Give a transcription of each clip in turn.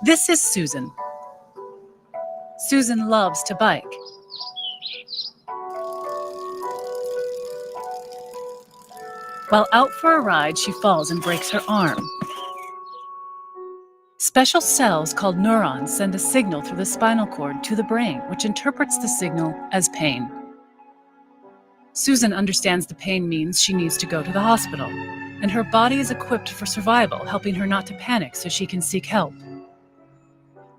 This is Susan. Susan loves to bike. While out for a ride, she falls and breaks her arm. Special cells called neurons send a signal through the spinal cord to the brain, which interprets the signal as pain. Susan understands the pain means she needs to go to the hospital, and her body is equipped for survival, helping her not to panic so she can seek help.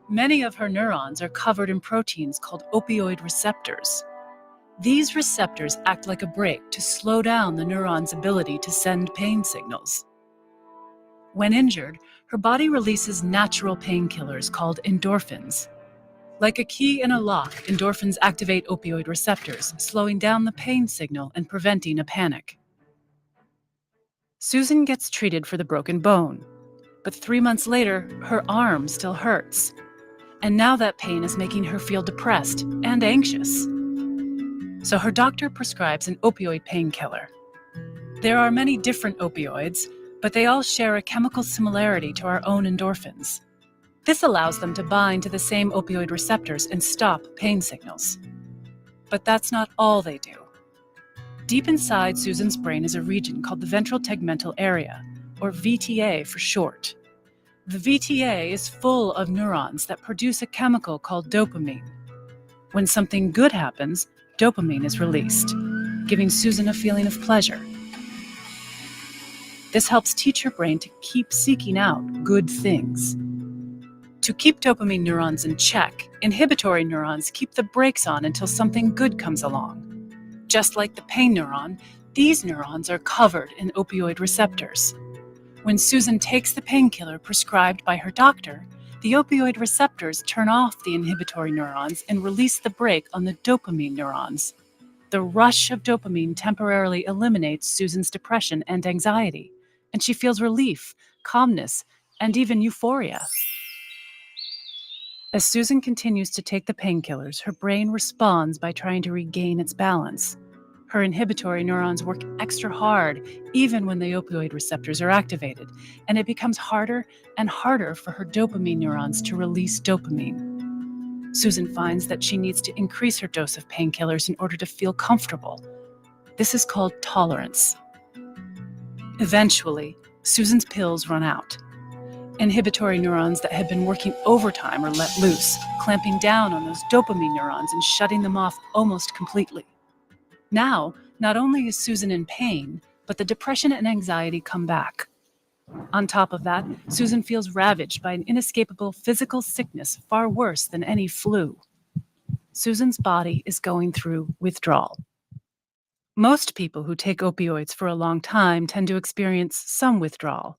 Many of her neurons are covered in proteins called opioid receptors. These receptors act like a brake to slow down the neuron's ability to send pain signals. When injured, her body releases natural painkillers called endorphins. Like a key in a lock, endorphins activate opioid receptors, slowing down the pain signal and preventing a panic. Susan gets treated for the broken bone, but 3 months later, her arm still hurts. And now that pain is making her feel depressed and anxious. So her doctor prescribes an opioid painkiller. There are many different opioids, but they all share a chemical similarity to our own endorphins. This allows them to bind to the same opioid receptors and stop pain signals. But that's not all they do. Deep inside Susan's brain is a region called the ventral tegmental area, or VTA for short. The VTA is full of neurons that produce a chemical called dopamine. When something good happens, dopamine is released, giving Susan a feeling of pleasure. This helps teach her brain to keep seeking out good things. To keep dopamine neurons in check, inhibitory neurons keep the brakes on until something good comes along. Just like the pain neuron, these neurons are covered in opioid receptors. When Susan takes the painkiller prescribed by her doctor, the opioid receptors turn off the inhibitory neurons and release the brake on the dopamine neurons. The rush of dopamine temporarily eliminates Susan's depression and anxiety, and she feels relief, calmness, and even euphoria. As Susan continues to take the painkillers, her brain responds by trying to regain its balance. Her inhibitory neurons work extra hard, even when the opioid receptors are activated, and it becomes harder and harder for her dopamine neurons to release dopamine. Susan finds that she needs to increase her dose of painkillers in order to feel comfortable. This is called tolerance. Eventually, Susan's pills run out. Inhibitory neurons that had been working overtime are let loose, clamping down on those dopamine neurons and shutting them off almost completely. Now, not only is Susan in pain, but the depression and anxiety come back. On top of that, Susan feels ravaged by an inescapable physical sickness far worse than any flu. Susan's body is going through withdrawal. Most people who take opioids for a long time tend to experience some withdrawal,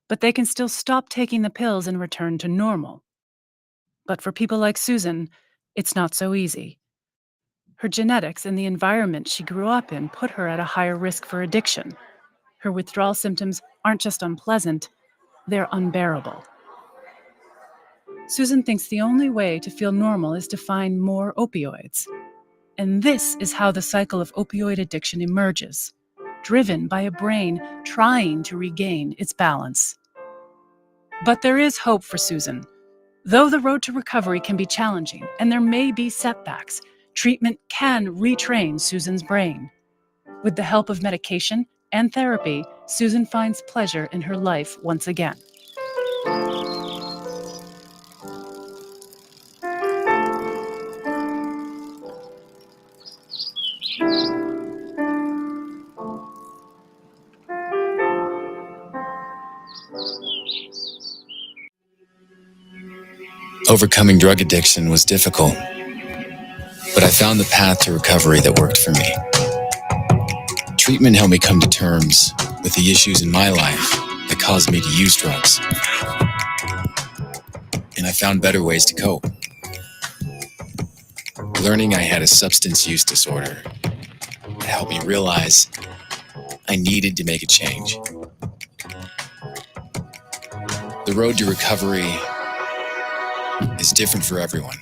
but they can still stop taking the pills and return to normal. But for people like Susan, it's not so easy. Her genetics and the environment she grew up in put her at a higher risk for addiction. Her withdrawal symptoms aren't just unpleasant, they're unbearable. Susan thinks the only way to feel normal is to find more opioids. And this is how the cycle of opioid addiction emerges, driven by a brain trying to regain its balance. But there is hope for Susan. Though the road to recovery can be challenging and there may be setbacks, treatment can retrain Susan's brain. With the help of medication and therapy, Susan finds pleasure in her life once again. Overcoming drug addiction was difficult, but I found the path to recovery that worked for me. Treatment helped me come to terms with the issues in my life that caused me to use drugs. And I found better ways to cope. Learning I had a substance use disorder helped me realize I needed to make a change. The road to recovery is different for everyone.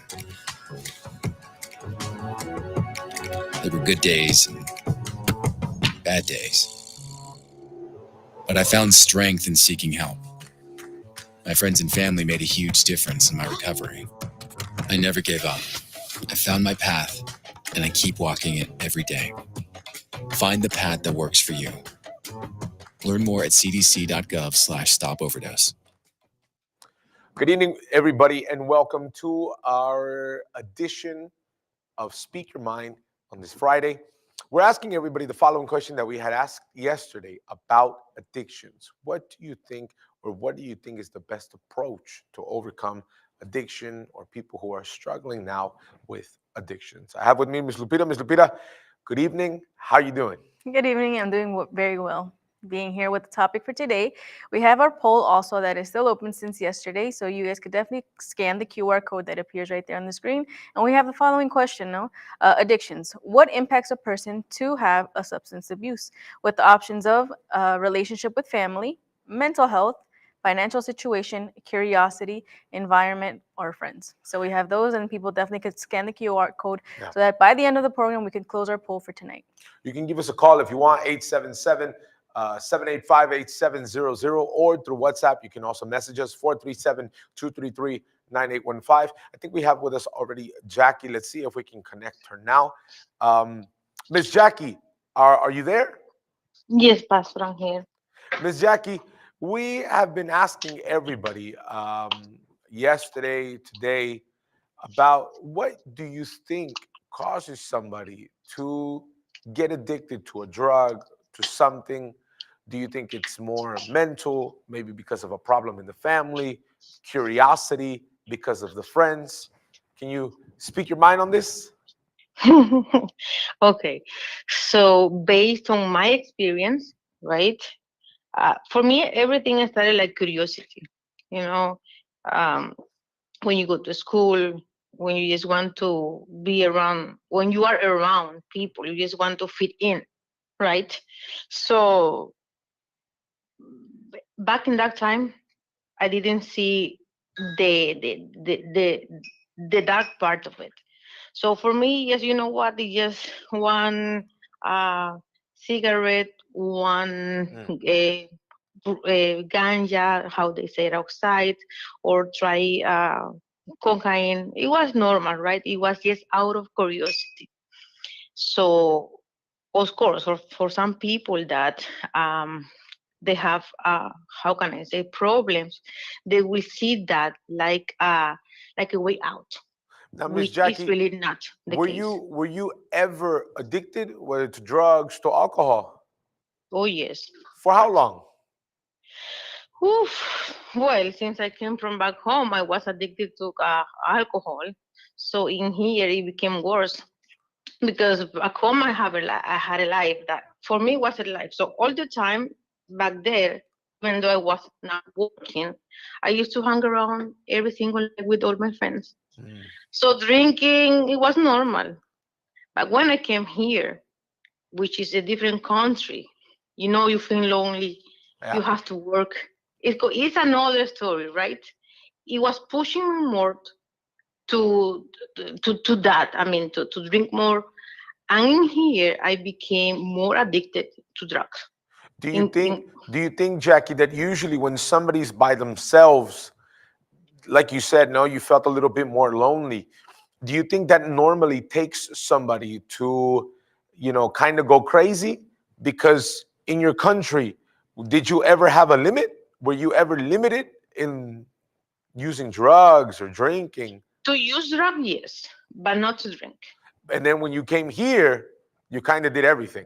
There were good days and bad days, but I found strength in seeking help. My friends and family made a huge difference in my recovery. I never gave up. I found my path, and I keep walking it every day. Find the path that works for you. Learn more at cdc.gov/stopoverdose. Good evening, everybody, and welcome to our edition of Speak Your Mind on this Friday. We're asking everybody the following question that we had asked yesterday about addictions. What do you think, or what do you think is the best approach to overcome addiction, or people who are struggling now with addictions? I have with me Ms. Lupita. Ms. Lupita, good evening. How are you doing? Good evening. I'm doing very well. Being here with the topic for today, we have our poll also that is still open since yesterday, so you guys could definitely scan the QR code that appears right there on the screen. And we have the following question: addictions. What impacts a person to have a substance abuse? With the options of relationship with family, mental health, financial situation, curiosity, environment, or friends. So we have those, and people definitely could scan the QR code so that by the end of the program, we can close our poll for tonight. You can give us a call if you want, 877-785-8700, or through WhatsApp. You can also message us, 437-233-9815. I think we have with us already Jackie. Let's see if we can connect her now. Miss Jackie, are you there? Yes, Pastor, I'm here. Miss Jackie, we have been asking everybody yesterday, today, about what do you think causes somebody to get addicted to a drug, to something? Do you think it's more mental, maybe because of a problem in the family, curiosity because of the friends? Can you speak your mind on this? Okay, so based on my experience, right? For me, everything started like curiosity. You know, um, when you go to school, when you just want to be around, when you are around people, you just want to fit in, right? So back in that time, I didn't see the the the the, the dark part of it. So for me, yes, you know what? It's just one cigarette, one ganja, how they say it outside, or try cocaine. It was normal, right? It was just out of curiosity. So, of course, for some people that they have, how can I say, problems, they will see that like a way out. Now, Miss Which Jackie, is really not the case. were you ever addicted, whether to drugs, to alcohol? Oh yes. For how long? Oof. Well, since I came from back home, I was addicted to alcohol. So in here, it became worse because back home I had a life that for me was a life. So all the time back there, even though I was not working, I used to hang around every single day with all my friends. So drinking, it was normal. But when I came here, which is a different country, you feel lonely, you have to work. It's another story, right? It was pushing me more to that. I mean, to drink more. And in here, I became more addicted to drugs. Do you think, Jackie, that usually when somebody's by themselves, like you said, no, you felt a little bit more lonely. Do you think that normally takes somebody to, kind of go crazy? Because in your country, did you ever have a limit? Were you ever limited in using drugs or drinking? To use drugs, yes, but not to drink. And then when you came here, you kind of did everything.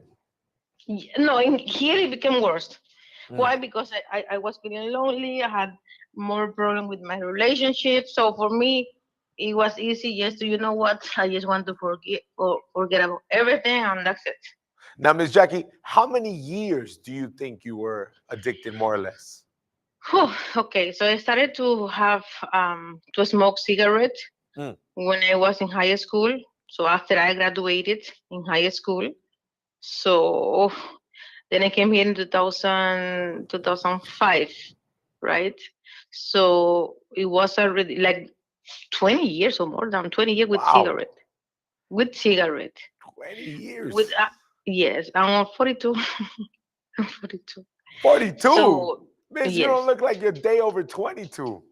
No, here it became worse. Why? Because I was feeling lonely. I had more problem with my relationship. So for me, it was easy just to, you know what, I just want to forget about everything, and that's it. Now, Ms. Jackie, how many years do you think you were addicted, more or less? Okay, so I started to have to smoke cigarettes when I was in high school. So after I graduated in high school, so then I came here in 2005, right? So it was already like 20 years or more than 20 years with cigarette. With cigarette. 20 years? Yes, I'm 42. I'm 42. 42? So, Miss, you Yes. don't look like you're day over 22.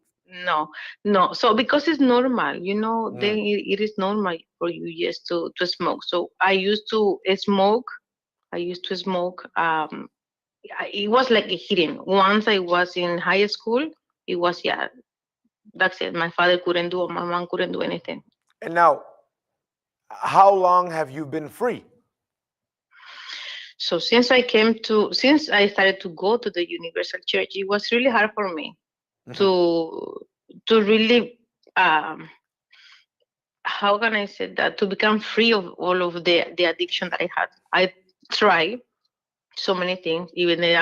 No, no. So because it's normal, then Mm. it is normal for you just to smoke. So I used to smoke. I used to smoke. It was like a hidden. Once I was in high school, it was, yeah, that's it. My father couldn't do, my mom couldn't do anything. And now, how long have you been free? So since I started to go to the Universal Church, it was really hard for me Mhm. to really, how can I say that, to become free of all of the addiction that I had. I tried so many things, even the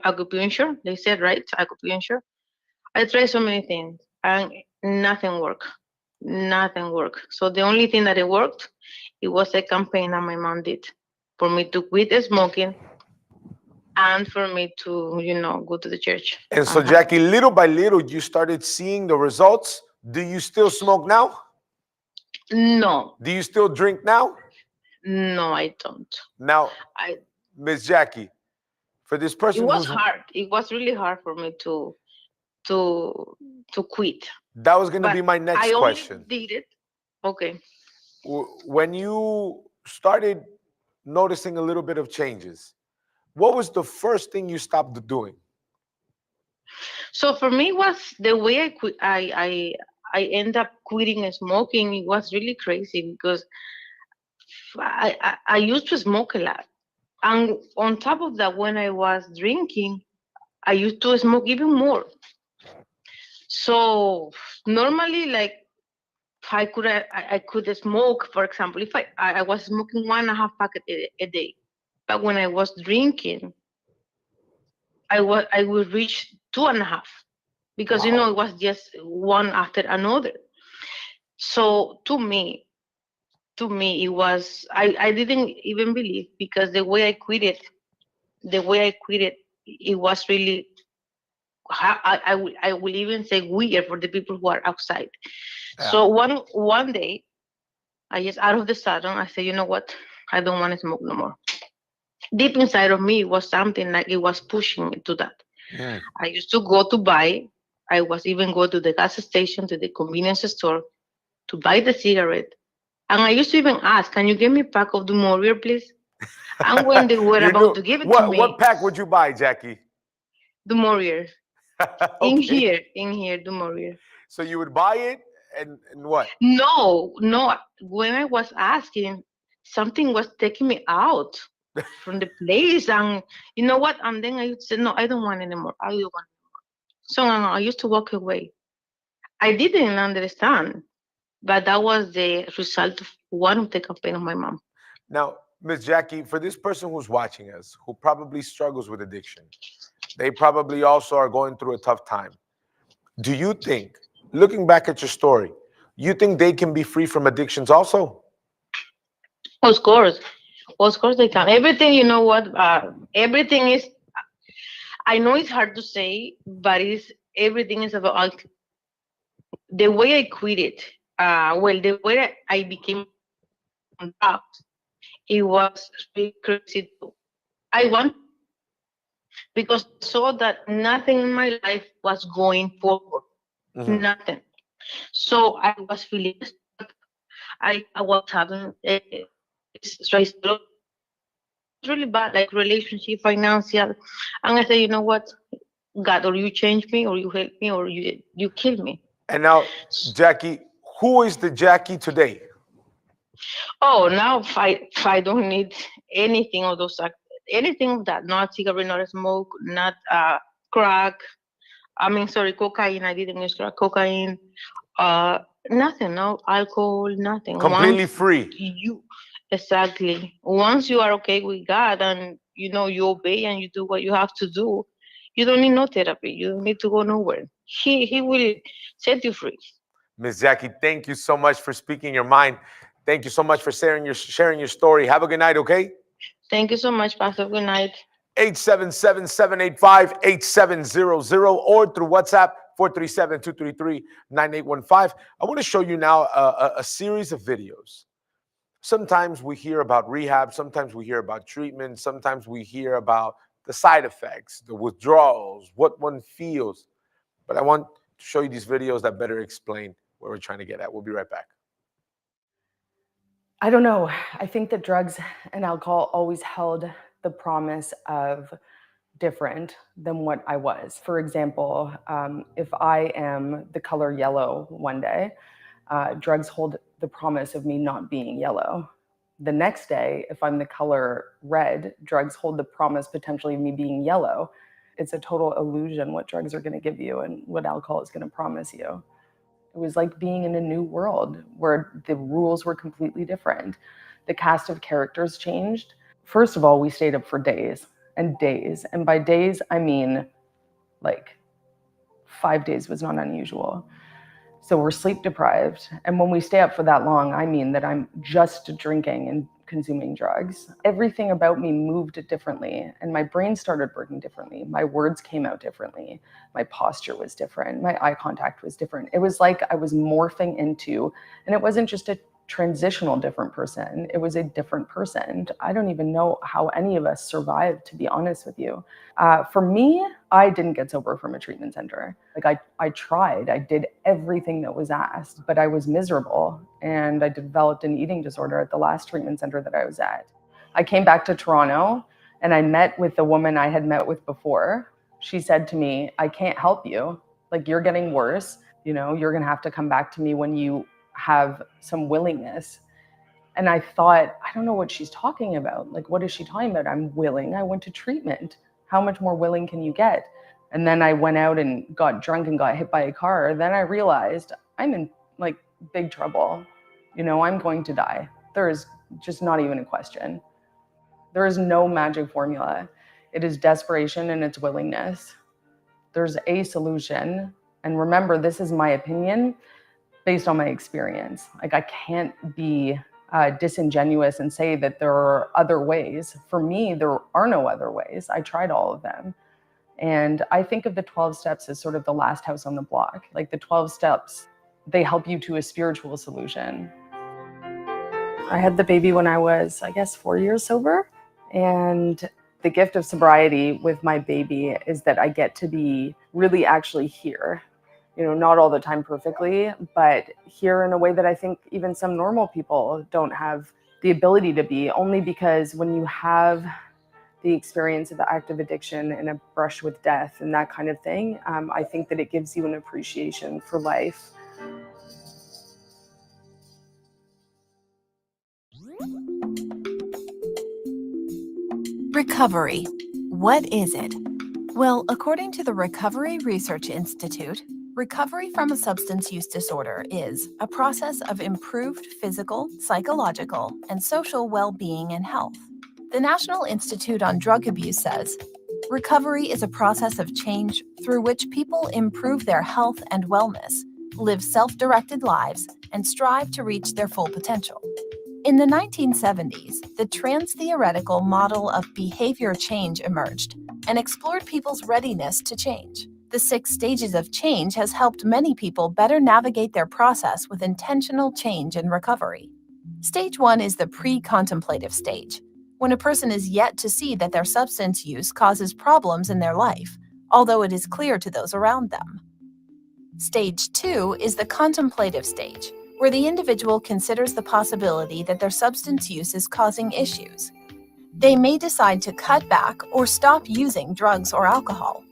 acupuncture. They said, right, acupuncture. I tried so many things, and nothing worked. Nothing worked. So the only thing that it worked, it was a campaign that my mom did for me to quit smoking and for me to, go to the church. And so, Uh-huh. Jackie, little by little, you started seeing the results. Do you still smoke now? No, Do you still drink now? no, I don't. Now, I Miss Jackie, for this It person was who's hard. It was really hard for me to to quit. that was going to But be my I next only question. did it. Okay. When you started noticing a little bit of changes, what was the first thing you stopped doing? So for me, was the way I quit. I end up quitting smoking. It was really crazy because I used to smoke a lot, and on top of that, when I was drinking, I used to smoke even more. So normally, like, I could smoke, for example, if I was smoking 1.5 packet a day, but when I was drinking, I would reach 2.5, because Wow. it was just one after another. So to me it was, I didn't even believe, because the way I quit it, it was really, I will even say, weird for the people who are outside. Yeah. So one day, I just, out of the sudden, I said, you know what, I don't want to smoke no more. Deep inside of me was something like it was pushing me to that. Mm. I used to go to buy. I was even go to the gas station, to the convenience store, to buy the cigarette. And I used to even ask, can you give me a pack of the Morier, please? And when they were You about knew to give it to what me, pack would you buy, Jackie? the Morier, Okay. in here, the Morier. So you would buy it and what? No, no. When I was asking, something was taking me out from the place. And you know what? And then I used to say, no, I don't want anymore. I don't want. So I used to walk away. I didn't understand, but that was the result of one of the campaign of my mom. Now, Miss Jackie, for this person who's watching us, who probably struggles with addiction, they probably also are going through a tough time. Do you think, looking back at your story, you think they can be free from addictions also? Of course, they can. Everything, you know what? Everything is. I know it's hard to say, but it's everything is about the way I quit it. Well, the way I became drugs, it was really crazy too. I want, because I saw that nothing in my life was going forward. Mhm. Nothing. So I was feeling stuck. I was having stress, really bad, like relationship, financial. And I said, you know what, God, or you change me, or you help me, or you kill me. And now, Jackie, who is the Jackie today? Oh, now if I don't need anything of those, anything of that, not cigarette, not smoke, not crack. I mean, sorry, cocaine. I didn't use crack, cocaine. Uh, Nothing, no alcohol, nothing. Completely free. Once you are okay with God, and you obey and you do what you have to do, you don't need no therapy. You don't need to go nowhere. He will set you free. Miss Jackie, thank you so much for speaking your mind. Thank you so much for sharing your story. Have a good night, okay? Thank you so much, Pastor. Good night. 877-785-8700 or through WhatsApp 437-233-9815. I want to show you now a series of videos. Sometimes we hear about rehab, sometimes we hear about treatment, sometimes we hear about the side effects, the withdrawals, what one feels. But I want to show you these videos that better explain where we're trying to get at. We'll be right back. I don't know. I think that drugs and alcohol always held the promise of different than what I was. For example, if I am the color yellow one day, drugs hold the promise of me not being yellow. The next day, if I'm the color red, drugs hold the promise potentially of me being yellow. It's a total illusion what drugs are going to give you and what alcohol is going to promise you. It was like being in a new world where the rules were completely different. The cast of characters changed. First of all, we stayed up for days and days. And by days, I mean like 5 days was not unusual. So we're sleep deprived. And when we stay up for that long, I mean that I'm just drinking and consuming drugs. Everything about me moved differently and my brain started working differently. My words came out differently. My posture was different. My eye contact was different. It was like I was morphing into, and it wasn't just a transitional different person, it was a different person. I don't even know how any of us survived, to be honest with you. For me, I didn't get sober from a treatment center. Like I tried, I did everything that was asked, but I was miserable and I developed an eating disorder at the last treatment center that I was at. I came back to Toronto and I met with the woman I had met with before. She said to me, I can't help you. Like, you're getting worse. You know, you're gonna have to come back to me when you have some willingness. And I thought, I don't know what she's talking about. Like, what is she talking about? I'm willing. I went to treatment. How much more willing can you get? And then I went out and got drunk and got hit by a car. Then I realized I'm in like big trouble. You know, I'm going to die. There is just not even a question. There is no magic formula. It is desperation and it's willingness. There's a solution. And remember, this is my opinion based on my experience. Like, I can't be disingenuous and say that there are other ways. For me, there are no other ways. I tried all of them. And I think of the 12 steps as sort of the last house on the block. Like, the 12 steps, they help you to a spiritual solution. I had the baby when I was, I guess, 4 years sober. And the gift of sobriety with my baby is that I get to be really actually here. You know, not all the time perfectly, but here in a way that I think even some normal people don't have the ability to be, only because when you have the experience of active addiction and a brush with death and that kind of thing, I think that it gives you an appreciation for life. Recovery. What is it? Well, according to the Recovery Research Institute, recovery from a substance use disorder is a process of improved physical, psychological, and social well-being and health. The National Institute on Drug Abuse says, recovery is a process of change through which people improve their health and wellness, live self-directed lives, and strive to reach their full potential. In the 1970s, the trans-theoretical model of behavior change emerged and explored people's readiness to change. The 6 stages of change has helped many people better navigate their process with intentional change and recovery. Stage 1 is the pre-contemplative stage, when a person is yet to see that their substance use causes problems in their life, although it is clear to those around them. Stage 2 is the contemplative stage, where the individual considers the possibility that their substance use is causing issues. They may decide to cut back or stop using drugs or alcohol.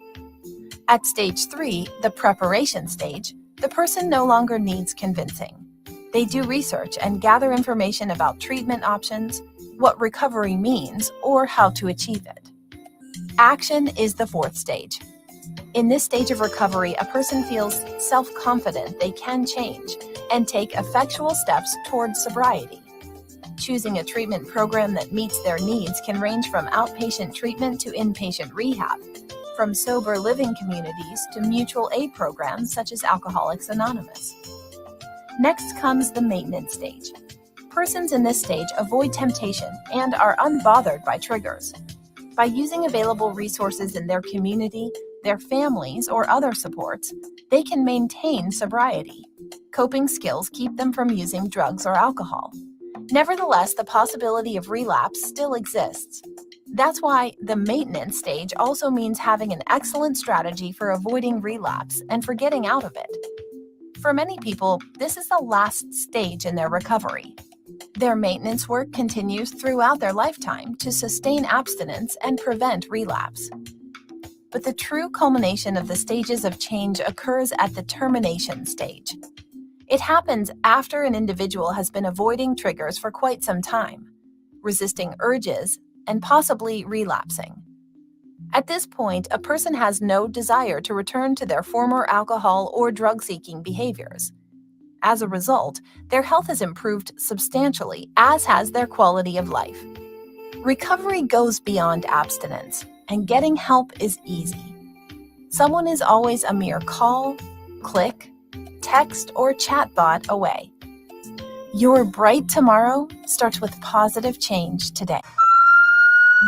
At stage 3, the preparation stage, the person no longer needs convincing. They do research and gather information about treatment options, what recovery means, or how to achieve it. Action is the 4th stage. In this stage of recovery, a person feels self-confident they can change and take effectual steps towards sobriety. Choosing a treatment program that meets their needs can range from outpatient treatment to inpatient rehab, from sober living communities to mutual aid programs such as Alcoholics Anonymous. Next comes the maintenance stage. Persons in this stage avoid temptation and are unbothered by triggers. By using available resources in their community, their families, or other supports, they can maintain sobriety. Coping skills keep them from using drugs or alcohol. Nevertheless, the possibility of relapse still exists. That's why the maintenance stage also means having an excellent strategy for avoiding relapse and for getting out of it. For many people, this is the last stage in their recovery. Their maintenance work continues throughout their lifetime to sustain abstinence and prevent relapse. But the true culmination of the stages of change occurs at the termination stage. It happens after an individual has been avoiding triggers for quite some time, resisting urges, and possibly relapsing. At this point, a person has no desire to return to their former alcohol or drug-seeking behaviors. As a result, their health has improved substantially, as has their quality of life. Recovery goes beyond abstinence, and getting help is easy. Someone is always a mere call, click, text, or chatbot away. Your bright tomorrow starts with positive change today.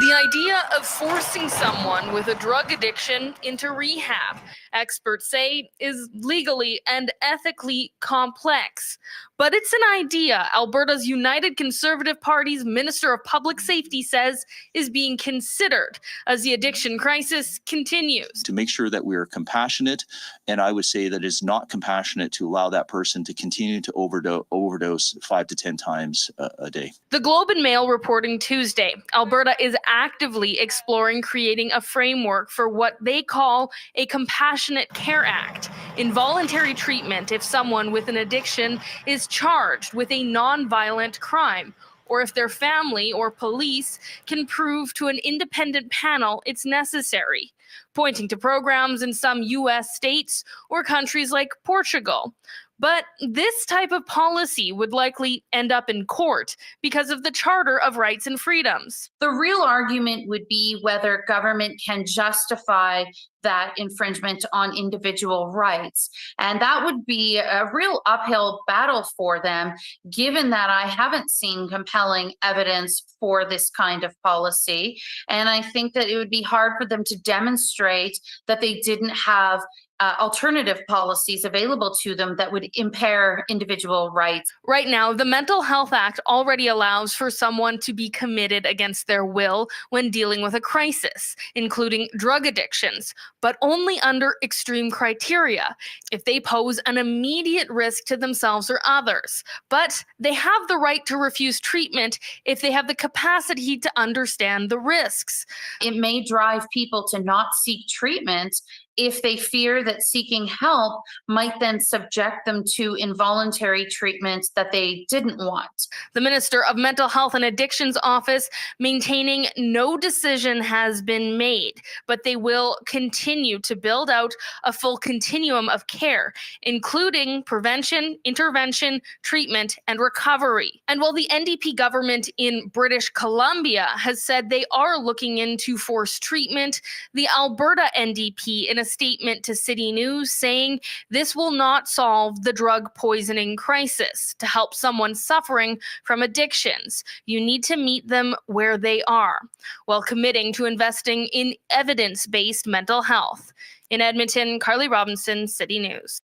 The idea of forcing someone with a drug addiction into rehab, experts say, is legally and ethically complex. But it's an idea Alberta's United Conservative Party's Minister of Public Safety says is being considered as the addiction crisis continues. To make sure that we are compassionate, and I would say that it's not compassionate to allow that person to continue to overdose 5 to 10 times a day. The Globe and Mail reporting Tuesday, Alberta is actively exploring creating a framework for what they call a Compassionate Care Act, involuntary treatment if someone with an addiction is charged with a non-violent crime, or if their family or police can prove to an independent panel it's necessary, pointing to programs in some U.S. states or countries like Portugal. But this type of policy would likely end up in court because of the Charter of Rights and Freedoms. The real argument would be whether government can justify that infringement on individual rights. And that would be a real uphill battle for them, given that I haven't seen compelling evidence for this kind of policy. And I think that it would be hard for them to demonstrate that they didn't have alternative policies available to them that would impair individual rights. Right now, the Mental Health Act already allows for someone to be committed against their will when dealing with a crisis, including drug addictions, but only under extreme criteria, if they pose an immediate risk to themselves or others. But they have the right to refuse treatment if they have the capacity to understand the risks. It may drive people to not seek treatment if they fear that seeking help might then subject them to involuntary treatment that they didn't want. The Minister of Mental Health and Addictions Office maintaining no decision has been made, but they will continue to build out a full continuum of care, including prevention, intervention, treatment, and recovery. And while the NDP government in British Columbia has said they are looking into forced treatment, the Alberta NDP in a statement to City News saying this will not solve the drug poisoning crisis. To help someone suffering from addictions, you need to meet them where they are, while committing to investing in evidence-based mental health. In Edmonton, Carly Robinson, City News.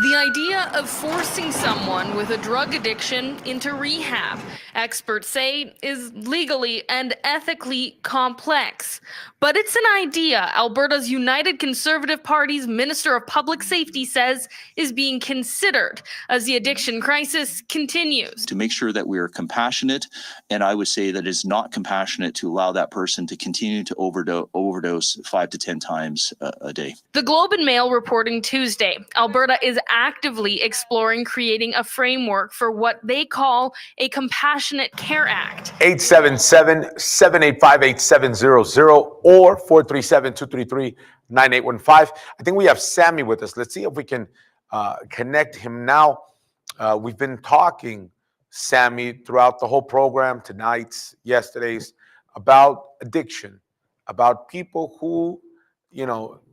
The idea of forcing someone with a drug addiction into rehab, experts say, is legally and ethically complex. But it's an idea Alberta's United Conservative Party's Minister of Public Safety says is being considered as the addiction crisis continues. To make sure that we are compassionate, and I would say that it's not compassionate to allow that person to continue to overdose 5 to 10 times a day. The Globe and Mail reporting Tuesday, Alberta is actively exploring creating a framework for what they call a Compassionate Care Act. 877-785-8700 or 437-233-9815. I think we have Sammy with us. Let's see if we can connect him now. We've been talking, Sammy, throughout the whole program, tonight's, yesterday's, about addiction, about people who,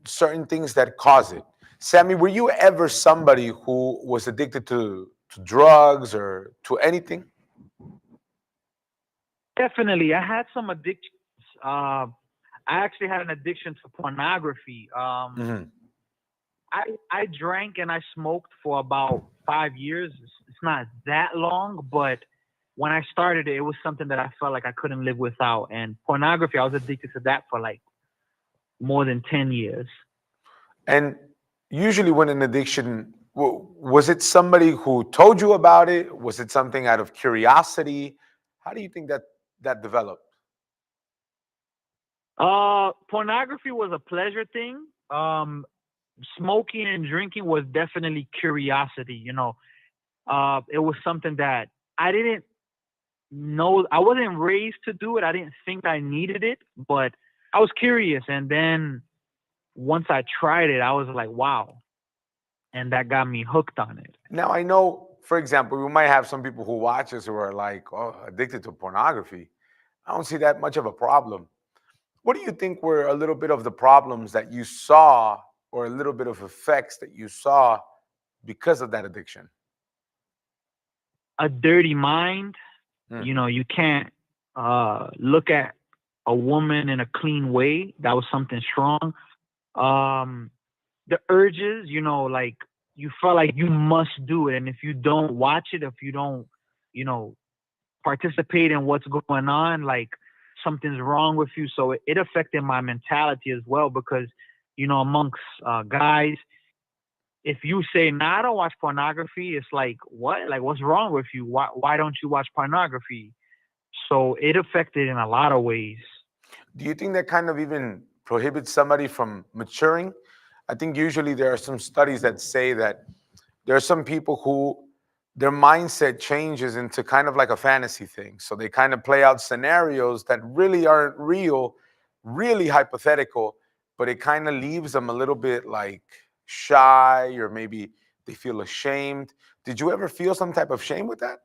certain things that cause it. Sammy, were you ever somebody who was addicted to drugs or to anything? Definitely. I had some addictions. I actually had an addiction to pornography. Mhm. I drank and I smoked for about 5 years. It's not that long, but when I started it, it was something that I felt like I couldn't live without. And pornography, I was addicted to that for like more than 10 years. And usually, when an addiction, was it somebody who told you about it? Was it something out of curiosity? How do you think that developed? Pornography was a pleasure thing. Smoking and drinking was definitely curiosity. It was something that I didn't know. I wasn't raised to do it. I didn't think I needed it, but I was curious. And then once I tried it, I was like, wow. And that got me hooked on it. Now, I know, for example, we might have some people who watch us who are like, oh, addicted to pornography. I don't see that much of a problem. What do you think were a little bit of the problems that you saw, or a little bit of effects that you saw because of that addiction? A dirty mind. You can't look at a woman in a clean way. That was something strong. The urges, like you felt like you must do it. And if you don't watch it, if you don't, participate in what's going on, like something's wrong with you. So it affected my mentality as well, because, amongst guys, if you say, nah, I don't watch pornography, it's like, what? Like, what's wrong with you? Why don't you watch pornography? So it affected in a lot of ways. Do you think that kind of even prohibits somebody from maturing? I think usually there are some studies that say that there are some people who their mindset changes into kind of like a fantasy thing. So they kind of play out scenarios that really aren't real, really hypothetical, but it kind of leaves them a little bit like shy, or maybe they feel ashamed. Did you ever feel some type of shame with that?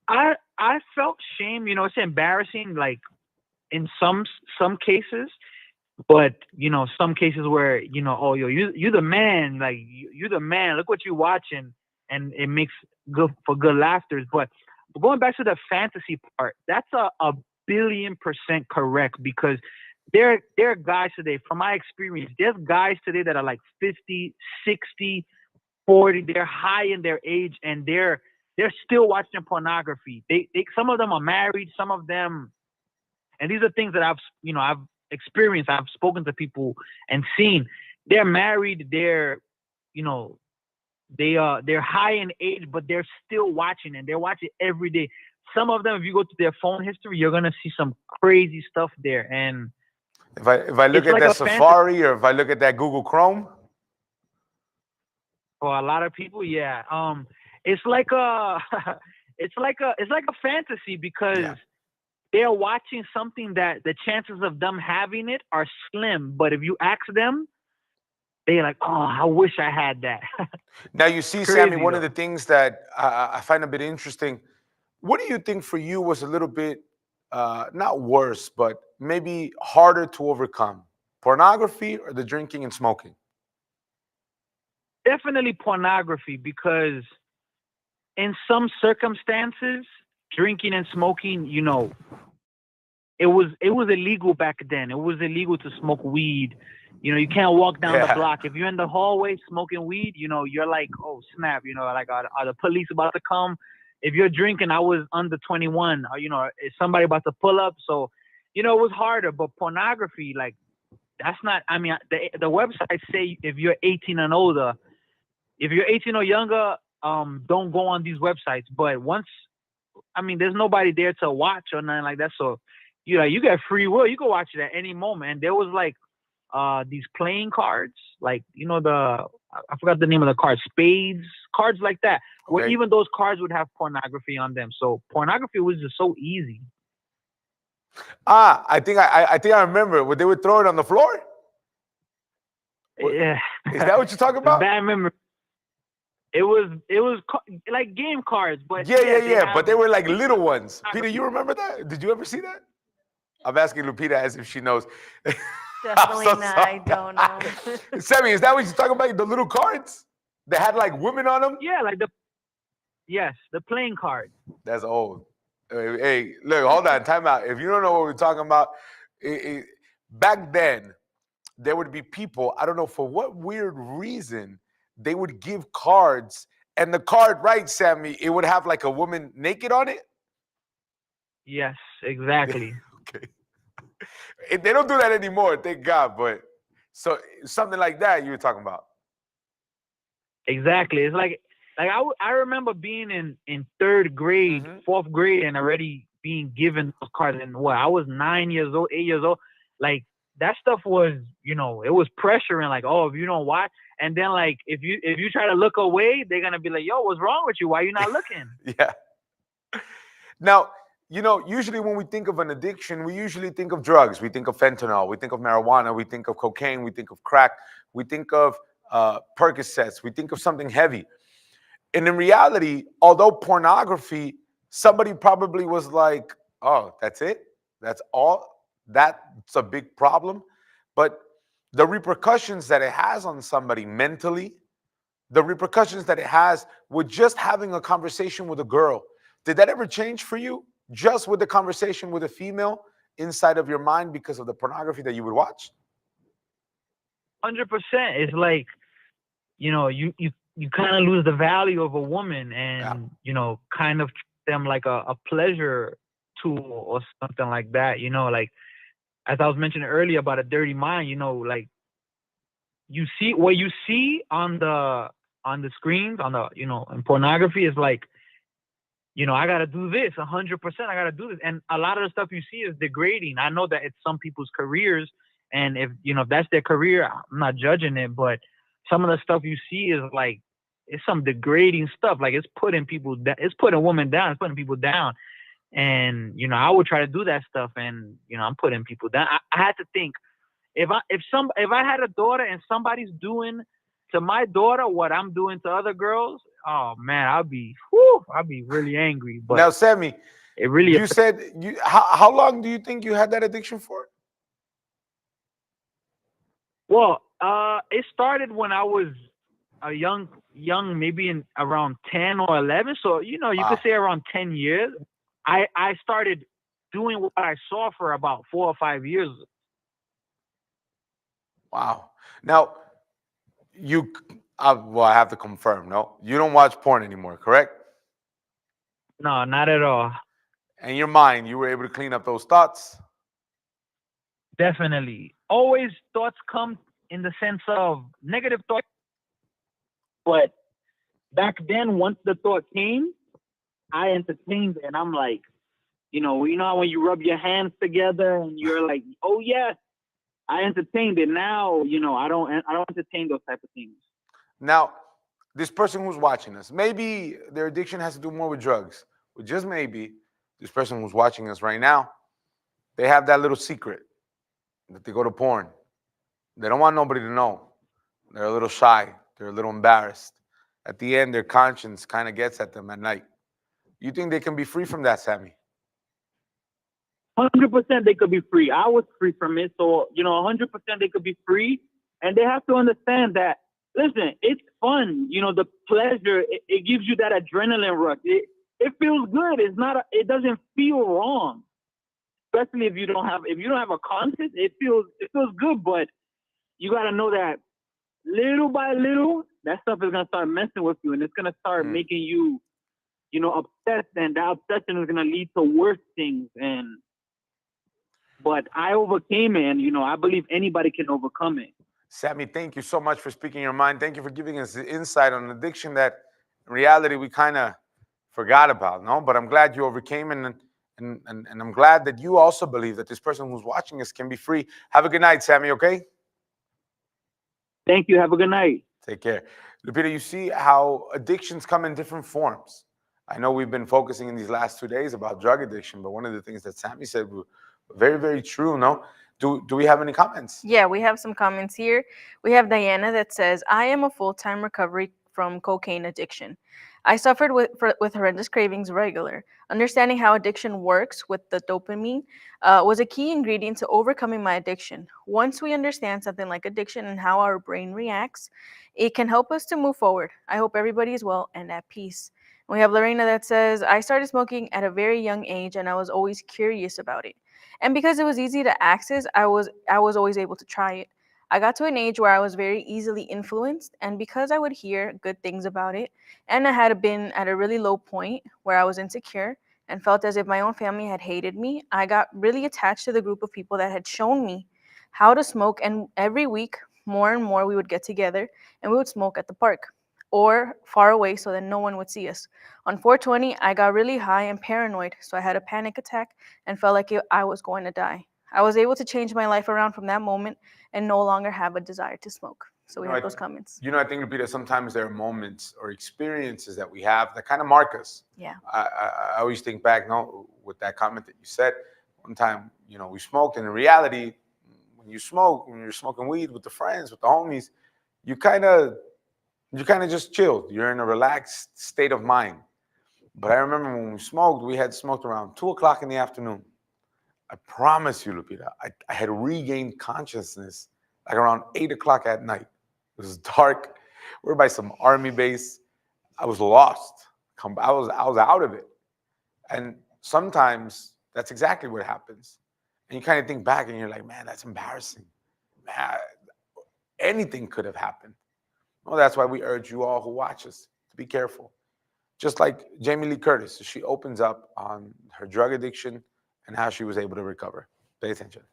I felt shame. It's embarrassing, like in some cases, but some cases where oh, you the man, like you the man. Look what you're watching, and it makes good for good laughters. But going back to the fantasy part, that's a billion% correct, because there are guys today, from my experience, there's guys today that are like 50, 60, 40. They're high in their age, and they're still watching pornography. They some of them are married, some of them, and these are things that I've experienced. I've spoken to people and seen. They're married. They're they're high in age, but they're still watching, and they're watching every day. Some of them, if you go to their phone history, you're gonna see some crazy stuff there. And if I look at that Safari, or if I look at that Google Chrome, for a lot of people, yeah, it's like a it's like a fantasy, because they're watching something that the chances of them having it are slim. But if you ask them, they're like, oh, I wish I had that. Now, you see, Sammy, one of the things that I find a bit interesting, what do you think for you was a little bit, not worse, but maybe harder to overcome? Pornography or the drinking and smoking? Definitely pornography, because in some circumstances, drinking and smoking, it was illegal back then. It was illegal to smoke weed. You can't walk down the block. If you're in the hallway smoking weed, you're like, oh, snap, like, are the police about to come? If you're drinking, I was under 21, is somebody about to pull up? So, it was harder. But pornography, like, that's not, I mean, the websites say if you're 18 and older. If you're 18 or younger, don't go on these websites. But there's nobody there to watch or nothing like that. So, you get free will. You can watch it at any moment. And there was like these playing cards, like, I forgot the name of the card, spades, cards like that, where even those cards would have pornography on them. So pornography was just so easy. I think I remember when they would throw it on the floor. Yeah. Is that what you're talking about? Bad memory. It was like game cards, but yeah. But they were like little ones. Peter, you remember that? Did you ever see that? I'm asking Lupita as if she knows. Definitely not. I don't know. Sammy, is that what you're talking about? The little cards that had like women on them? Yeah, like the playing card. That's old. Hey, look, hold on, time out. If you don't know what we're talking about, Back then, there would be people, I don't know for what weird reason, they would give cards, and the card, right, Sammy, it would have like a woman naked on it. Yes, exactly. Okay. They don't do that anymore, thank God. But so something like that you were talking about. Exactly. It's like I remember being in third grade, fourth grade, and already being given those cards. And what, I was 9 years old, 8 years old. Like, that stuff was, you know, it was pressuring. Like, oh, if you don't watch, and then like if you try to look away, they're gonna be like, yo, what's wrong with you? Why are you not looking? Yeah. Now, you know, usually when we think of an addiction, we usually think of drugs. We think of fentanyl. We think of marijuana. We think of cocaine. We think of crack. We think of Percocets. We think of something heavy. And in reality, although pornography, somebody probably was like, oh, that's it? That's all? That's a big problem. But the repercussions that it has on somebody mentally, the repercussions that it has with just having a conversation with a girl, did that ever change for you? Just with the conversation with a female inside of your mind because of the pornography that you would watch? 100%. It's like, you know, you kind of lose the value of a woman, and you know, kind of treat them like a pleasure tool or something like that. You know, like as I was mentioning earlier about a dirty mind, you know, like you see what you see on the screens, on the, you know, in pornography is like, you know, I gotta do this 100%. I gotta do this, and a lot of the stuff you see is degrading. I know that it's some people's careers, and if you know if that's their career, I'm not judging it, but some of the stuff you see is like, it's some degrading stuff. Like, it's putting people down, it's putting women down, it's putting people down. And you know, I would try to do that stuff, and you know, I'm putting people down. I had to think, if I had a daughter and somebody's doing to my daughter what I'm doing to other girls, oh man, I'll be really angry. But now, Sammy, it really, you said how long do you think you had that addiction for? Well, it started when I was a young, maybe in around 10 or 11. So, you know, you could say around 10 years. I started doing what I saw for about 4 or 5 years. Wow. Now, well, I have to confirm, no? You don't watch porn anymore, correct? No, not at all. In your mind, you were able to clean up those thoughts? Definitely. Always thoughts come in the sense of negative thoughts. But back then, once the thought came, I entertained it. And I'm like, you know how when you rub your hands together and you're like, oh, yes, I entertained it. Now, you know, I don't entertain those type of things. Now, this person who's watching us, maybe their addiction has to do more with drugs. But just maybe this person who's watching us right now, they have that little secret that they go to porn. They don't want nobody to know. They're a little shy. They're a little embarrassed. At the end, their conscience kind of gets at them at night. You think they can be free from that, Sammy? 100% they could be free. I was free from it. So, you know, 100% they could be free. And they have to understand that, listen, it's fun. You know, the pleasure, it gives you that adrenaline rush. It feels good. It doesn't feel wrong. Especially if you don't have a conscience, it feels good. But you got to know that little by little, that stuff is going to start messing with you, and it's going to start making you, you know, obsessed, and that obsession is going to lead to worse things. But I overcame it, and, you know, I believe anybody can overcome it. Sammy, thank you so much for speaking your mind. Thank you for giving us the insight on addiction that in reality we kind of forgot about, no? But I'm glad you overcame, and I'm glad that you also believe that this person who's watching us can be free. Have a good night, Sammy, okay? Thank you. Have a good night. Take care. Lupita, you see how addictions come in different forms. I know we've been focusing in these last 2 days about drug addiction, but one of the things that Sammy said were very, very true, no? Do we have any comments? Yeah, we have some comments here. We have Diana that says, I am a full-time recovery from cocaine addiction. I suffered with horrendous cravings regular. Understanding how addiction works with the dopamine was a key ingredient to overcoming my addiction. Once we understand something like addiction and how our brain reacts, it can help us to move forward. I hope everybody is well and at peace. We have Lorena that says, I started smoking at a very young age and I was always curious about it. And because it was easy to access, I was always able to try it. I got to an age where I was very easily influenced, and because I would hear good things about it, and I had been at a really low point where I was insecure and felt as if my own family had hated me, I got really attached to the group of people that had shown me how to smoke. And every week, more and more, we would get together and we would smoke at the park or far away so that no one would see us. On 420, I got really high and paranoid, so I had a panic attack and felt like I was going to die. I was able to change my life around from that moment and no longer have a desire to smoke. So we have those comments. You know, I think, Lupita, sometimes there are moments or experiences that we have that kind of mark us. Yeah. I always think back, with that comment that you said. One time, we smoked, and in reality, when you're smoking weed with the friends, with the homies, you kind of just chilled. You're in a relaxed state of mind. But I remember when we had smoked around 2:00 in the afternoon. I promise you, Lupita, I had regained consciousness like around 8:00 at night. It was dark. We were by some army base. I was lost. I was out of it. And sometimes that's exactly what happens. And you kind of think back and you're like, man, that's embarrassing. Man, anything could have happened. Well, that's why we urge you all who watch us to be careful. Just like Jamie Lee Curtis, she opens up on her drug addiction and how she was able to recover. Pay attention.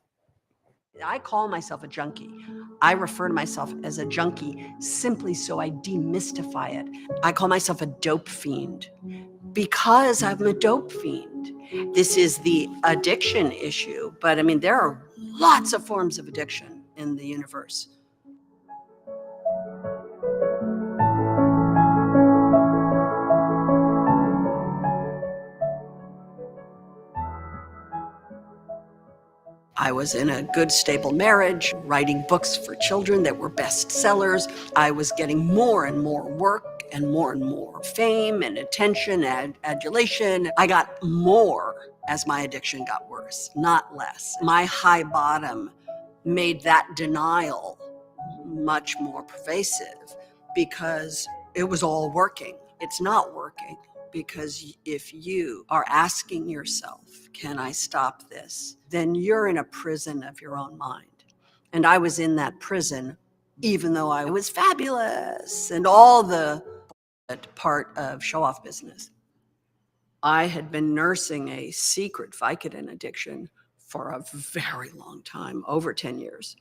I call myself a junkie. I refer to myself as a junkie simply so I demystify it. I call myself a dope fiend because I'm a dope fiend. This is the addiction issue, but I mean, there are lots of forms of addiction in the universe. I was in a good, stable marriage, writing books for children that were bestsellers. I was getting more and more work and more fame and attention and adulation. I got more as my addiction got worse, not less. My high bottom made that denial much more pervasive because it was all working. It's not working. Because if you are asking yourself, can I stop this? Then you're in a prison of your own mind. And I was in that prison, even though I was fabulous and all the part of show-off business. I had been nursing a secret Vicodin addiction for a very long time, over 10 years.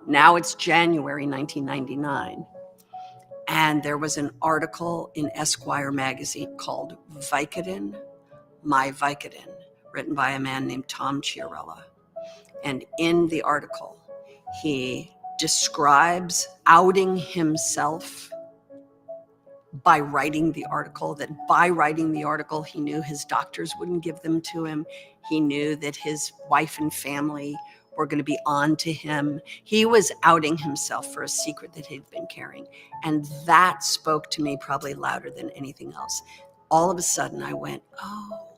Now it's January 1999. And there was an article in Esquire magazine called Vicodin, My Vicodin, written by a man named Tom Chiarella. And in the article, he describes outing himself by writing the article, that by writing the article, he knew his doctors wouldn't give them to him. He knew that his wife and family were going to be on to him. He was outing himself for a secret that he'd been carrying. And that spoke to me probably louder than anything else. All of a sudden I went, oh,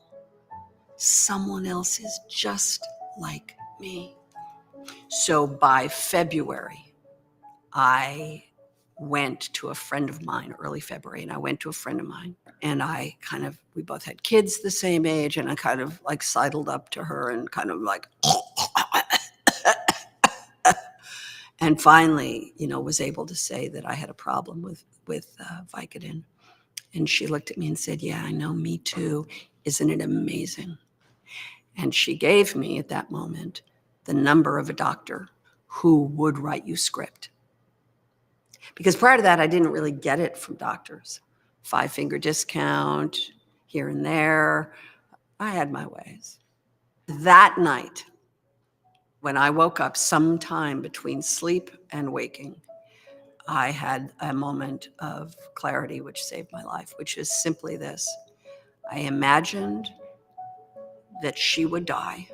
someone else is just like me. So by February, I went to a friend of mine, early February, and I went to a friend of mine and we both had kids the same age, and I kind of like sidled up to her and kind of like, and finally, was able to say that I had a problem with Vicodin. And she looked at me and said, yeah, I know, me too. Isn't it amazing? And she gave me at that moment the number of a doctor who would write you script. Because prior to that, I didn't really get it from doctors. 5-finger discount here and there. I had my ways. That night, when I woke up sometime between sleep and waking, I had a moment of clarity which saved my life, which is simply this. I imagined that she would die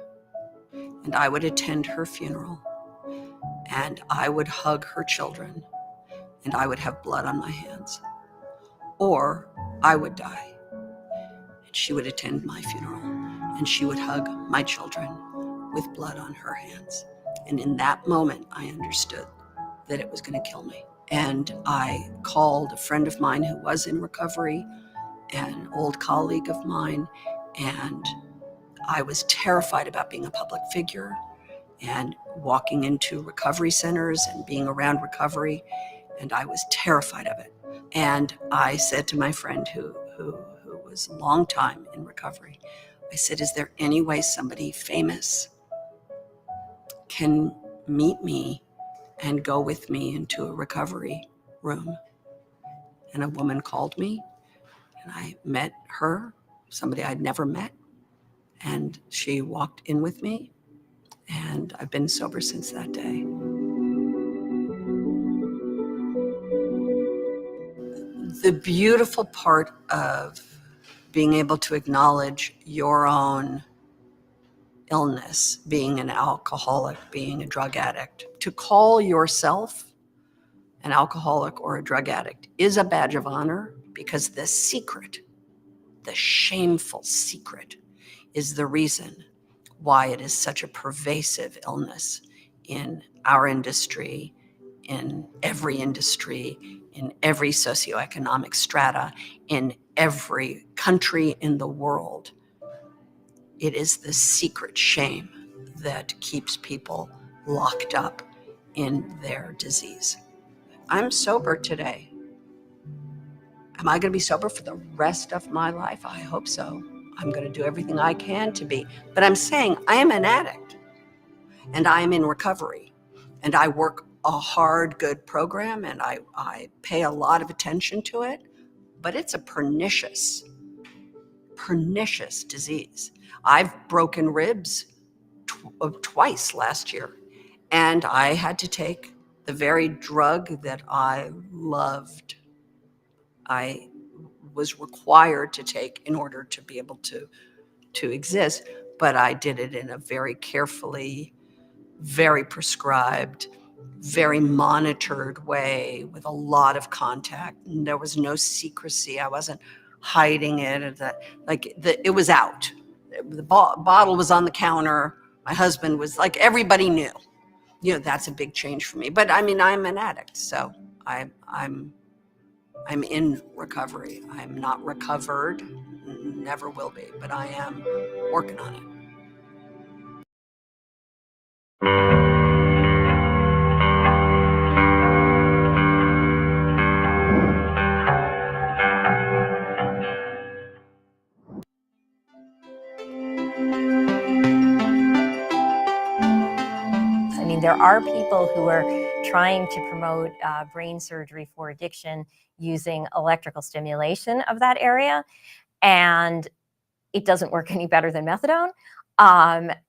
and I would attend her funeral and I would hug her children and I would have blood on my hands. Or I would die and she would attend my funeral and she would hug my children with blood on her hands. And in that moment, I understood that it was going to kill me. And I called a friend of mine who was in recovery, an old colleague of mine, and I was terrified about being a public figure and walking into recovery centers and being around recovery, and I was terrified of it. And I said to my friend who was a long time in recovery, I said, is there any way somebody famous can meet me and go with me into a recovery room? And a woman called me, and I met her, somebody I'd never met, and she walked in with me, and I've been sober since that day. The beautiful part of being able to acknowledge your own illness, being an alcoholic, being a drug addict, to call yourself an alcoholic or a drug addict is a badge of honor, because the secret, the shameful secret, is the reason why it is such a pervasive illness in our industry, in every socioeconomic strata, in every country in the world. It is the secret shame that keeps people locked up in their disease. I'm sober today. Am I going to be sober for the rest of my life? I hope so. I'm going to do everything I can to be. But I'm saying I am an addict, and I am in recovery, and I work a hard, good program, and I pay a lot of attention to it, but it's a pernicious disease. I've broken ribs twice last year, and I had to take the very drug that I loved. I was required to take in order to be able to exist, but I did it in a very carefully, very prescribed, very monitored way with a lot of contact. And there was no secrecy. I wasn't hiding it. It was out. The bottle was on the counter. My husband was like, everybody knew. You know, that's a big change for me. But I mean, I'm an addict, so I'm in recovery. I'm not recovered, never will be, but I am working on it. I mean, there are people who are trying to promote brain surgery for addiction using electrical stimulation of that area, and it doesn't work any better than methadone.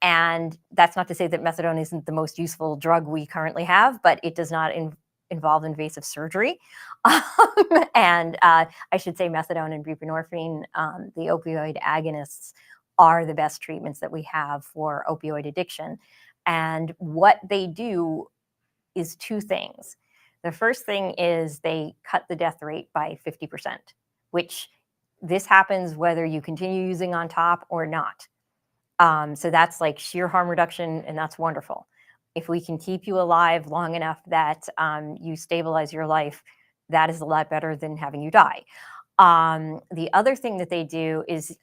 And that's not to say that methadone isn't the most useful drug we currently have, but it does not involve invasive surgery. And I should say methadone and buprenorphine, the opioid agonists, are the best treatments that we have for opioid addiction. And what they do is two things. The first thing is they cut the death rate by 50%, which this happens whether you continue using on top or not. So that's like sheer harm reduction, and that's wonderful. If we can keep you alive long enough that you stabilize your life, that is a lot better than having you die. The other thing that they do is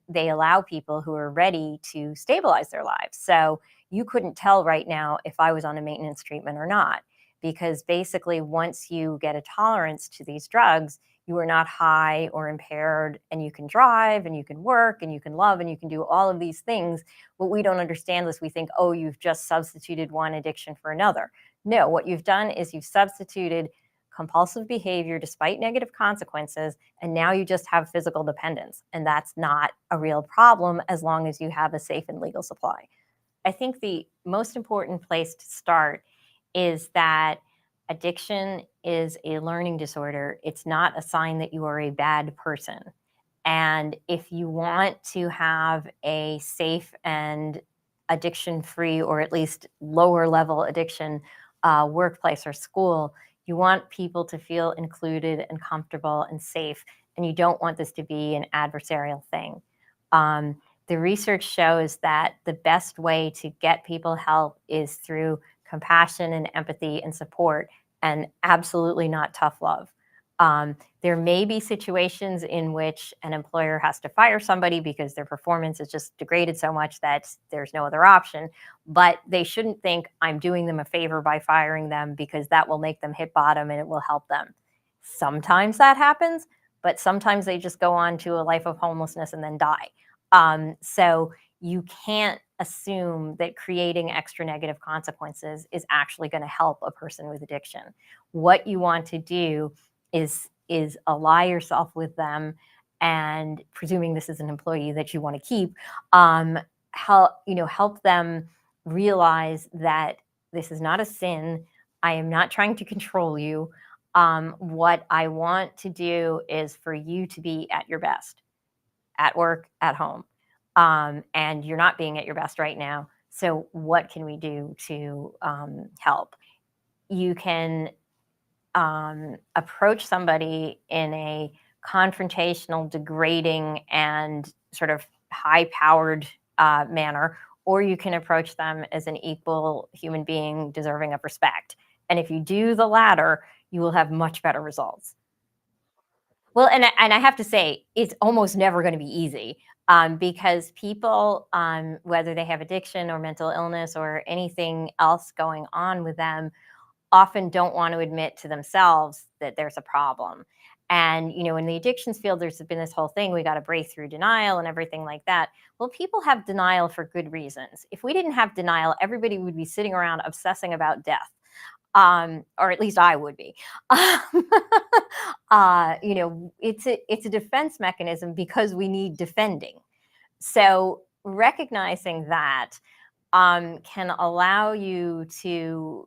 they allow people who are ready to stabilize their lives. So you couldn't tell right now if I was on a maintenance treatment or not, because basically once you get a tolerance to these drugs, you are not high or impaired, and you can drive and you can work and you can love and you can do all of these things. What we don't understand is we think, oh, you've just substituted one addiction for another. No, what you've done is you've substituted compulsive behavior despite negative consequences, and now you just have physical dependence. And that's not a real problem as long as you have a safe and legal supply. I think the most important place to start is that addiction is a learning disorder. It's not a sign that you are a bad person. And if you want to have a safe and addiction-free, or at least lower level addiction workplace or school, you want people to feel included and comfortable and safe. And you don't want this to be an adversarial thing. The research shows that the best way to get people help is through compassion and empathy and support, and absolutely not tough love. There may be situations in which an employer has to fire somebody because their performance is just degraded so much that there's no other option. But they shouldn't think I'm doing them a favor by firing them because that will make them hit bottom and it will help them. Sometimes that happens, but sometimes they just go on to a life of homelessness and then die. So you can't assume that creating extra negative consequences is actually going to help a person with addiction. What you want to do is ally yourself with them, and presuming this is an employee that you want to keep, help them realize that this is not a sin. I am not trying to control you. What I want to do is for you to be at your best, at work, at home. And you're not being at your best right now. So what can we do to help? You can approach somebody in a confrontational, degrading, and sort of high-powered manner, or you can approach them as an equal human being deserving of respect. And if you do the latter, you will have much better results. Well, and I have to say, it's almost never going to be easy because people, whether they have addiction or mental illness or anything else going on with them, often don't want to admit to themselves that there's a problem. And, in the addictions field, there's been this whole thing, we got to break through denial and everything like that. Well, people have denial for good reasons. If we didn't have denial, everybody would be sitting around obsessing about death. Or at least I would be. It's a defense mechanism because we need defending. So recognizing that can allow you to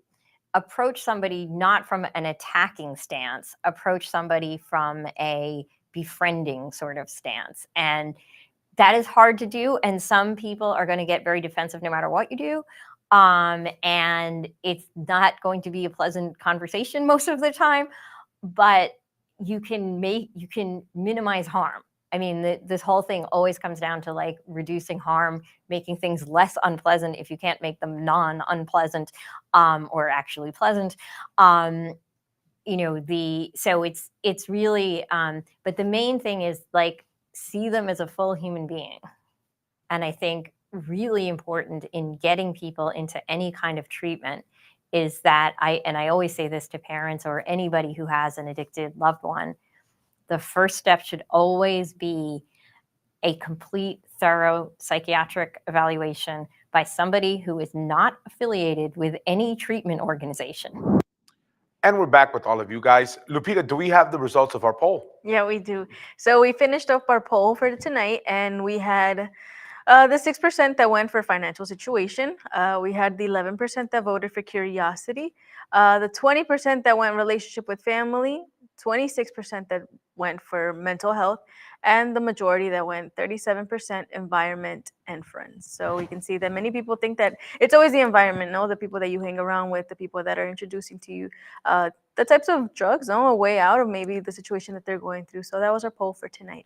approach somebody not from an attacking stance, approach somebody from a befriending sort of stance. And that is hard to do. And some people are going to get very defensive no matter what you do. And it's not going to be a pleasant conversation most of the time, but you can minimize harm. I mean, this whole thing always comes down to like reducing harm, making things less unpleasant if you can't make them non-unpleasant or actually pleasant. So it's really, but the main thing is like see them as a full human being. And I think really important in getting people into any kind of treatment is that I always say this to parents or anybody who has an addicted loved one, the first step should always be a complete, thorough psychiatric evaluation by somebody who is not affiliated with any treatment organization. And we're back with all of you guys. Lupita, do we have the results of our poll? Yeah, we do. So we finished up our poll for tonight, and we had the 6% that went for financial situation. We had the 11% that voted for curiosity. The 20% that went relationship with family. 26% that went for mental health, and the majority that went 37% environment and friends. So we can see that many people think that it's always the environment, the people that you hang around with, the people that are introducing to you the types of drugs, a way out of maybe the situation that they're going through. So that was our poll for tonight.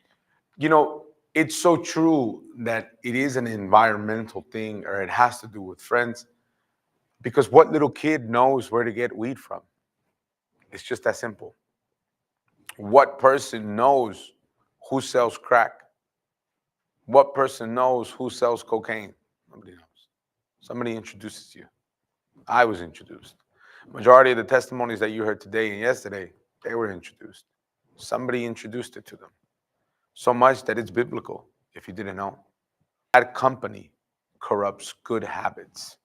It's so true that it is an environmental thing, or it has to do with friends, because what little kid knows where to get weed from? It's just that simple. What person knows who sells crack? What person knows who sells cocaine? Nobody knows. Somebody introduces you. I was introduced. Majority of the testimonies that you heard today and yesterday, they were introduced. Somebody introduced it to them. So much that it's biblical, if you didn't know. Bad company corrupts good habits.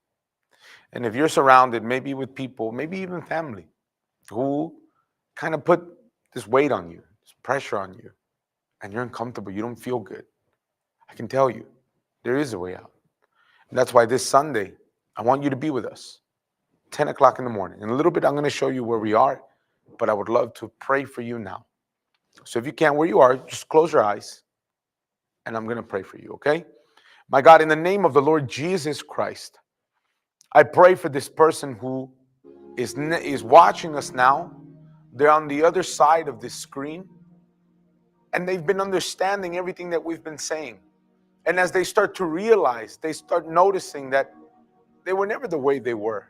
And if you're surrounded maybe with people, maybe even family, who kind of put this weight on you, this pressure on you, and you're uncomfortable, you don't feel good, I can tell you, there is a way out. And that's why this Sunday, I want you to be with us, 10 o'clock in the morning. In a little bit, I'm going to show you where we are, but I would love to pray for you now. So if you can, where you are, just close your eyes, and I'm going to pray for you, okay? My God, in the name of the Lord Jesus Christ, I pray for this person who is watching us now. They're on the other side of this screen, and they've been understanding everything that we've been saying. And as they start to realize, they start noticing that they were never the way they were.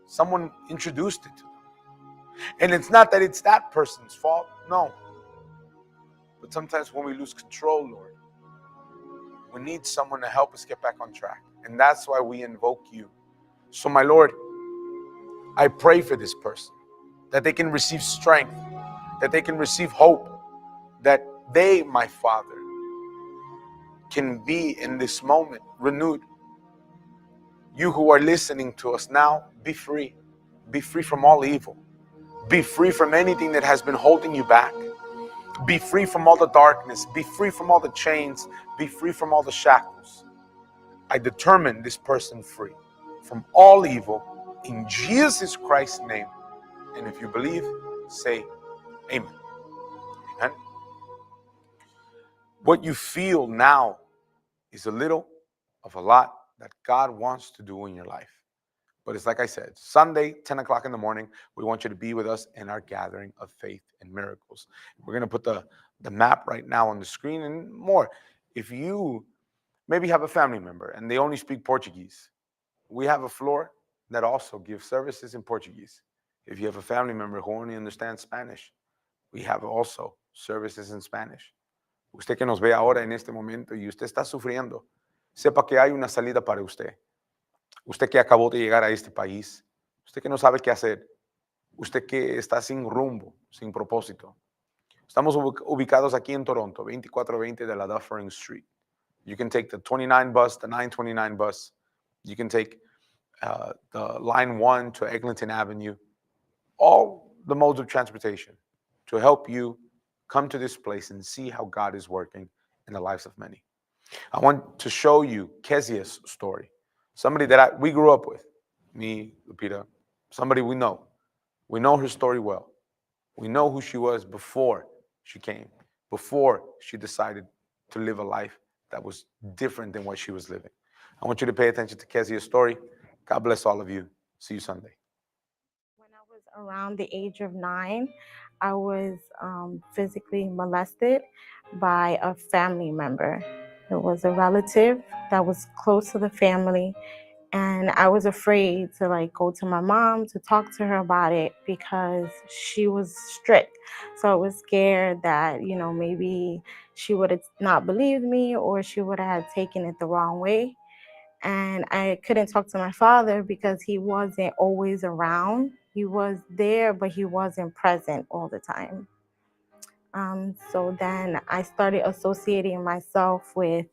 Someone introduced it to them. And it's not that it's that person's fault, no. But sometimes when we lose control, Lord, we need someone to help us get back on track. And that's why we invoke you. So, my Lord, I pray for this person, that they can receive strength, that they can receive hope, that they, my Father, can be in this moment renewed. You who are listening to us now, be free. Be free from all evil. Be free from anything that has been holding you back. Be free from all the darkness. Be free from all the chains. Be free from all the shackles. I determine this person free from all evil in Jesus Christ's name. And if you believe, say amen. Amen. What you feel now is a little of a lot that God wants to do in your life. But it's like I said, Sunday, 10 o'clock in the morning, we want you to be with us in our gathering of faith and miracles. We're going to put the map right now on the screen and more. If you maybe have a family member and they only speak Portuguese, we have a floor that also gives services in Portuguese. If you have a family member who only understands Spanish, we have also services in Spanish. Usted que nos ve ahora en este momento y usted está sufriendo, sepa que hay una salida para usted. Usted que acabó de llegar a este país, usted que no sabe qué hacer, usted que está sin rumbo, sin propósito. Estamos ubicados aquí en Toronto, 2420 de la Dufferin Street. You can take the 29 bus, the 929 bus. You can take the line 1 to Eglinton Avenue. All the modes of transportation to help you come to this place and see how God is working in the lives of many. I want to show you Kezia's story. Somebody that we grew up with, me, Lupita, somebody we know. We know her story well. We know who she was before she came, before she decided to live a life that was different than what she was living. I want you to pay attention to Kezia's story. God bless all of you. See you Sunday. When I was around the age of 9, I was physically molested by a family member. It was a relative that was close to the family. And I was afraid to go to my mom to talk to her about it because she was strict. So I was scared that, maybe she would have not believed me or she would have taken it the wrong way. And I couldn't talk to my father because he wasn't always around. He was there, but he wasn't present all the time. So then I started associating myself with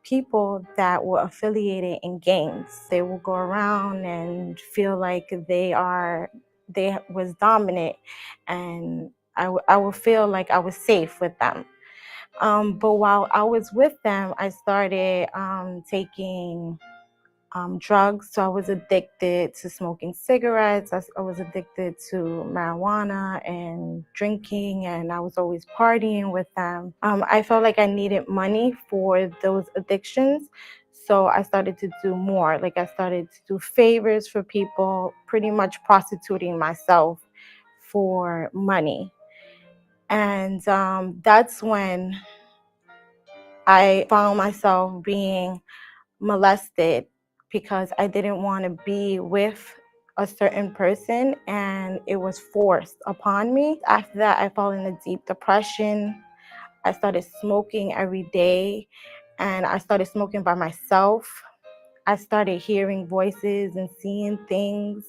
people that were affiliated in gangs. They will go around and feel like they was dominant, and I would feel like I was safe with them. But while I was with them, I started taking drugs. So I was addicted to smoking cigarettes. I was addicted to marijuana and drinking, and I was always partying with them. I felt like I needed money for those addictions. So I started to do more. I started to do favors for people, pretty much prostituting myself for money. And that's when I found myself being molested because I didn't want to be with a certain person and it was forced upon me. After that, I fell in a deep depression. I started smoking every day and I started smoking by myself. I started hearing voices and seeing things.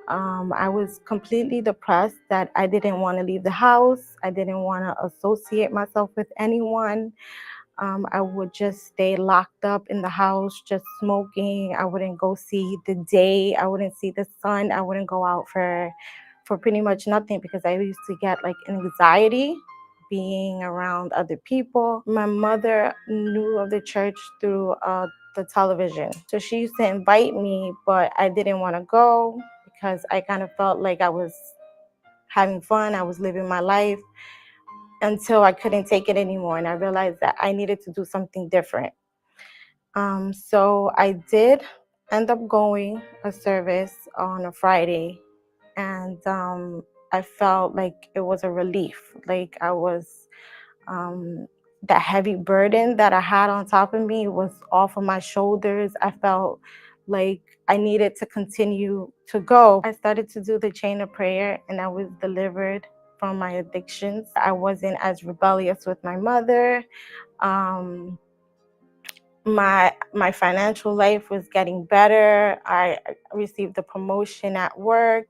I was completely depressed that I didn't want to leave the house. I didn't want to associate myself with anyone. I would just stay locked up in the house, just smoking. I wouldn't go see the day. I wouldn't see the sun. I wouldn't go out for pretty much nothing because I used to get anxiety being around other people. My mother knew of the church through the television. So she used to invite me, but I didn't want to go because I kind of felt like I was having fun. I was living my life. Until I couldn't take it anymore and I realized that I needed to do something different. So I did end up going a service on a Friday and I felt like it was a relief. I was, that heavy burden that I had on top of me was off of my shoulders. I felt like I needed to continue to go. I started to do the chain of prayer, and I was delivered from my addictions. I wasn't as rebellious with my mother. My financial life was getting better. I received a promotion at work.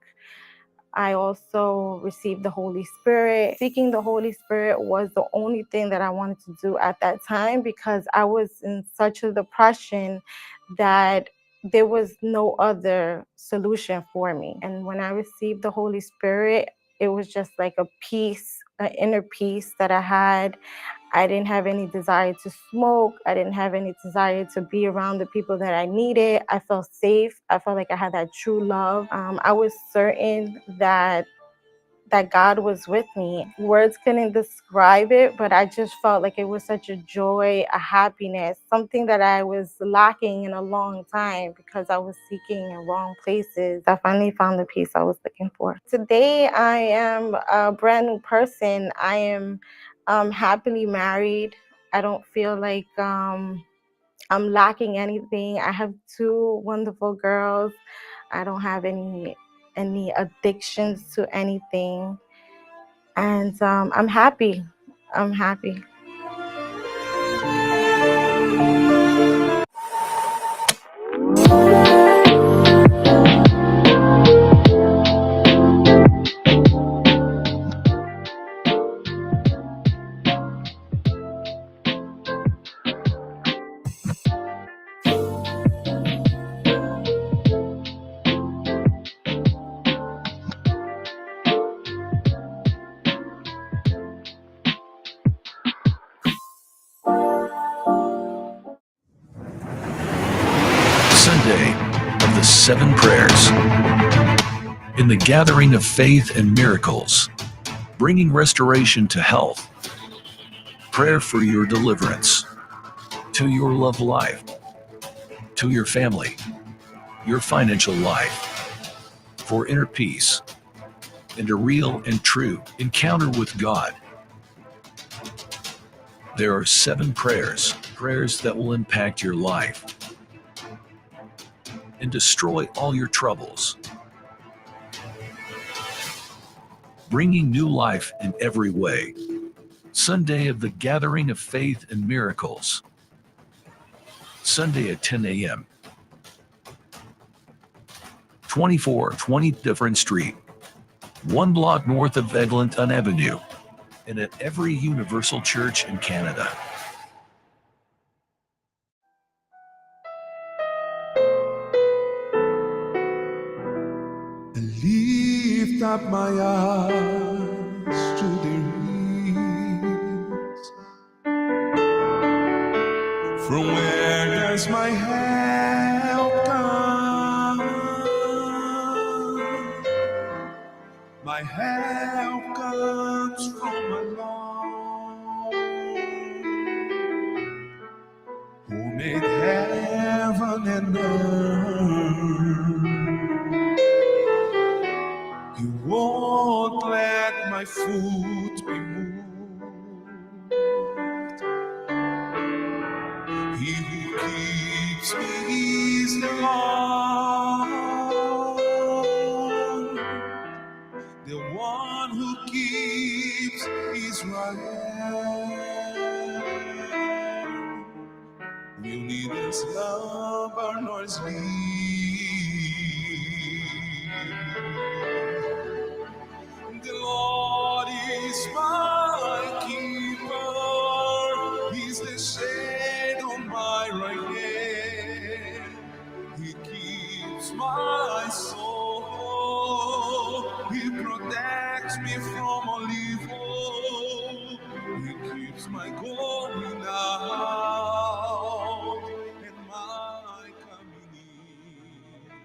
I also received the Holy Spirit. Seeking the Holy Spirit was the only thing that I wanted to do at that time, because I was in such a depression that there was no other solution for me. And when I received the Holy Spirit, it was just like a peace, an inner peace that I had. I didn't have any desire to smoke. I didn't have any desire to be around the people that I needed. I felt safe. I felt like I had that true love. I was certain that God was with me. Words couldn't describe it, but I just felt like it was such a joy, a happiness, something that I was lacking in a long time because I was seeking in wrong places. I finally found the peace I was looking for. Today, I am a brand new person. I am happily married. I don't feel like I'm lacking anything. I have 2 wonderful girls. I don't have any addictions to anything, and I'm happy. I'm happy. Sunday of the 7 prayers. In the gathering of faith and miracles, bringing restoration to health, prayer for your deliverance, to your love life, to your family, your financial life, for inner peace, and a real and true encounter with God. There are 7 prayers that will impact your life and destroy all your troubles, bringing new life in every way. Sunday of the gathering of faith and miracles. Sunday at 10 a.m. 2420 Dufferin Street, 1 block north of Eglinton Avenue, and at every Universal Church in Canada. Lift up my eyes to the hills. From where does my help come? My help comes from my Lord, who made heaven and earth. He won't let my foot be moved. He who keeps me is the Lord, the one who keeps Israel. Will neither slumber nor sleep. The Lord is my keeper, He's the shade on my right hand. He keeps my soul, He protects me from all evil. He keeps my going out.